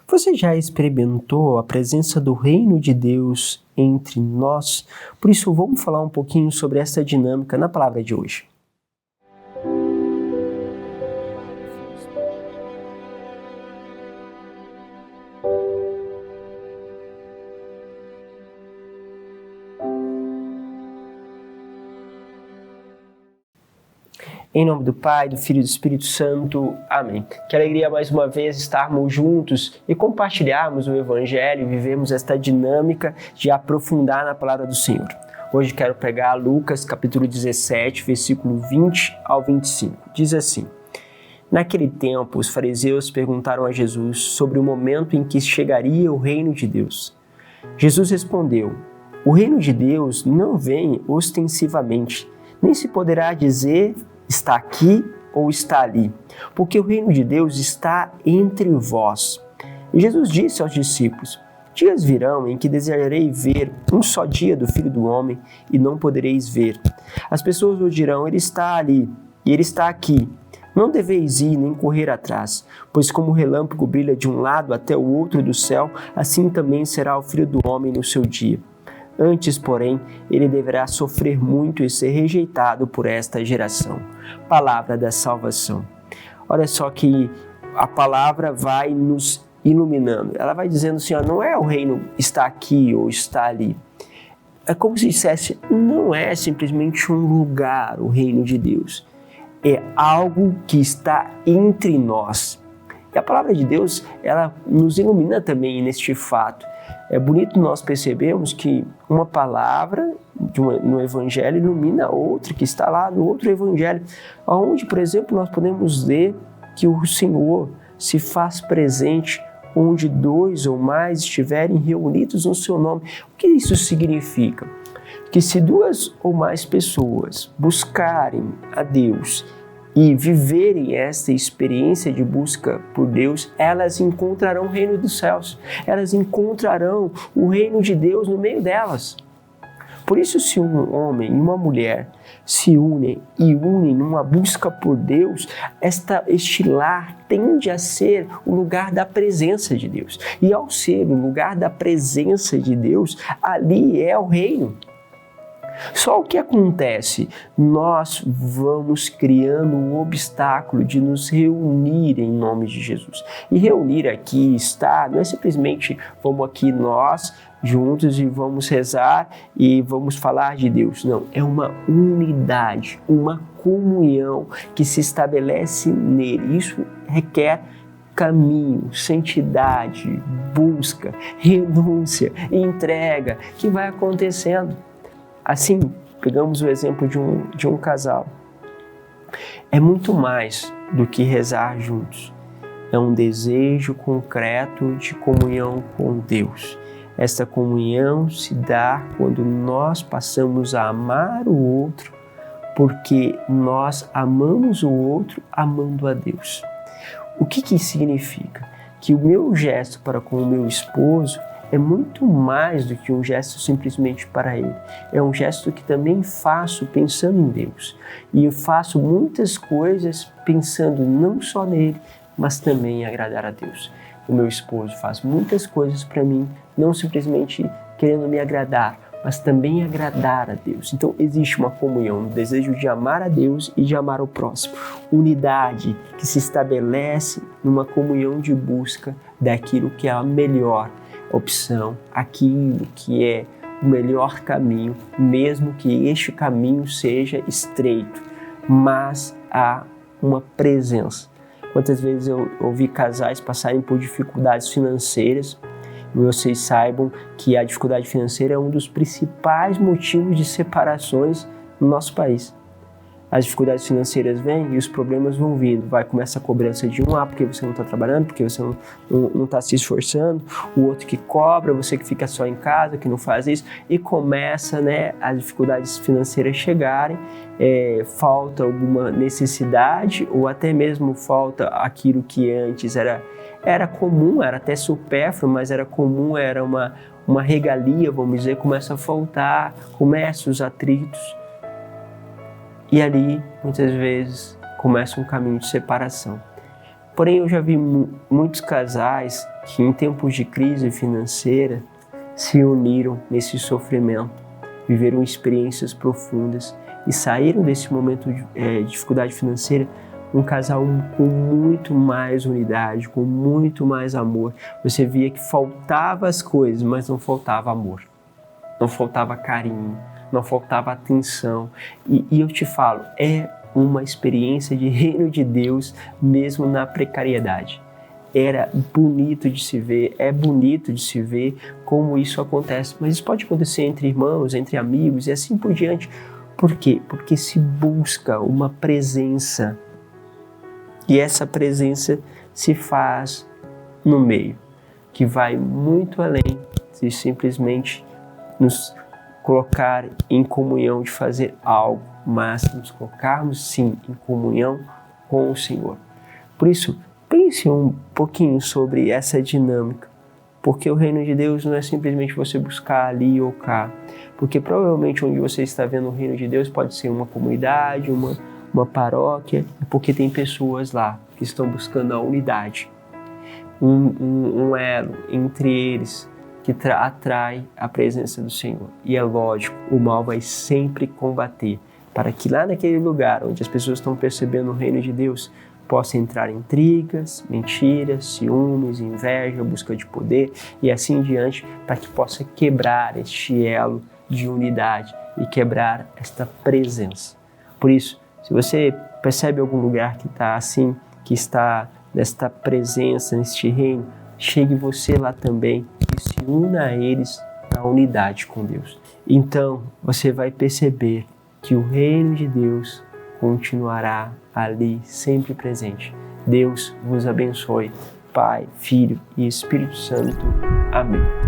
Você já experimentou a presença do Reino de Deus entre nós? Por isso, vamos falar um pouquinho sobre essa dinâmica na palavra de hoje. Em nome do Pai, do Filho e do Espírito Santo. Amém. Que alegria mais uma vez estarmos juntos e compartilharmos o Evangelho e vivemos esta dinâmica de aprofundar na palavra do Senhor. Hoje quero pegar Lucas capítulo 17, versículo 20 ao 25. Diz assim: Naquele tempo, os fariseus perguntaram a Jesus sobre o momento em que chegaria o reino de Deus. Jesus respondeu: O reino de Deus não vem ostensivamente, nem se poderá dizer está aqui ou está ali, porque o reino de Deus está entre vós. E Jesus disse aos discípulos: Dias virão em que desejarei ver um só dia do Filho do Homem e não podereis ver. As pessoas vos dirão: Ele está ali e ele está aqui. Não deveis ir nem correr atrás, pois como o relâmpago brilha de um lado até o outro do céu, assim também será o Filho do Homem no seu dia. Antes, porém, ele deverá sofrer muito e ser rejeitado por esta geração. Palavra da salvação. Olha só que a palavra vai nos iluminando. Ela vai dizendo assim, não é o reino está aqui ou está ali. É como se dissesse, não é simplesmente um lugar, o reino de Deus. É algo que está entre nós. E a palavra de Deus, ela nos ilumina também neste fato. É bonito nós percebermos que uma palavra no Evangelho ilumina outra que está lá no outro Evangelho, onde, por exemplo, nós podemos ver que o Senhor se faz presente onde dois ou mais estiverem reunidos no seu nome. O que isso significa? Que se duas ou mais pessoas buscarem a Deus e viverem esta experiência de busca por Deus, elas encontrarão o reino dos céus. Elas encontrarão o reino de Deus no meio delas. Por isso, se um homem e uma mulher se unem numa busca por Deus, este lar tende a ser o lugar da presença de Deus. E ao ser o lugar da presença de Deus, ali é o reino. Só o que acontece? Nós vamos criando um obstáculo de nos reunir em nome de Jesus. E reunir aqui, estar, não é simplesmente vamos aqui nós juntos e vamos rezar e vamos falar de Deus. Não, é uma unidade, uma comunhão que se estabelece nele. Isso requer caminho, santidade, busca, renúncia, entrega, que vai acontecendo. Assim, pegamos o exemplo de um casal. É muito mais do que rezar juntos. É um desejo concreto de comunhão com Deus. Esta comunhão se dá quando nós passamos a amar o outro, porque nós amamos o outro amando a Deus. O que isso significa? Que o meu gesto para com o meu esposo é muito mais do que um gesto simplesmente para ele. É um gesto que também faço pensando em Deus. E eu faço muitas coisas pensando não só nele, mas também em agradar a Deus. O meu esposo faz muitas coisas para mim, não simplesmente querendo me agradar, mas também agradar a Deus. Então existe uma comunhão, um desejo de amar a Deus e de amar o próximo. Unidade que se estabelece numa comunhão de busca daquilo que é a melhor opção, aquilo que é o melhor caminho, mesmo que este caminho seja estreito, mas há uma presença. Quantas vezes eu ouvi casais passarem por dificuldades financeiras, e vocês saibam que a dificuldade financeira é um dos principais motivos de separações no nosso país. As dificuldades financeiras vêm e os problemas vão vindo. Vai começar a cobrança de porque você não está trabalhando, porque você não está se esforçando. O outro que cobra, você que fica só em casa, que não faz isso. E começa, as dificuldades financeiras chegarem. Falta alguma necessidade ou até mesmo falta aquilo que antes era comum, era até supérfluo, mas era comum, era uma regalia, vamos dizer, começa a faltar, começam os atritos. E ali, muitas vezes, começa um caminho de separação. Porém, eu já vi muitos casais que em tempos de crise financeira se uniram nesse sofrimento, viveram experiências profundas e saíram desse momento de dificuldade financeira um casal com muito mais unidade, com muito mais amor. Você via que faltava as coisas, mas não faltava amor, não faltava carinho, não faltava atenção. E eu te falo, é uma experiência de reino de Deus mesmo na precariedade. Era bonito de se ver, é bonito de se ver como isso acontece, mas isso pode acontecer entre irmãos, entre amigos e assim por diante. Por quê? Porque se busca uma presença e essa presença se faz no meio, que vai muito além de simplesmente nos colocar em comunhão de fazer algo, mas nos colocarmos sim em comunhão com o Senhor. Por isso, pense um pouquinho sobre essa dinâmica, porque o reino de Deus não é simplesmente você buscar ali ou cá, porque provavelmente onde você está vendo o reino de Deus pode ser uma comunidade, uma paróquia, porque tem pessoas lá que estão buscando a unidade, um elo entre eles que atrai a presença do Senhor. E é lógico, o mal vai sempre combater, para que lá naquele lugar onde as pessoas estão percebendo o reino de Deus, possa entrar intrigas, mentiras, ciúmes, inveja, busca de poder e assim em diante, para que possa quebrar este elo de unidade e quebrar esta presença. Por isso, se você percebe algum lugar que está assim, que está nesta presença, neste reino, chegue você lá também e se una a eles na unidade com Deus. Então, você vai perceber que o reino de Deus continuará ali, sempre presente. Deus vos abençoe. Pai, Filho e Espírito Santo. Amém.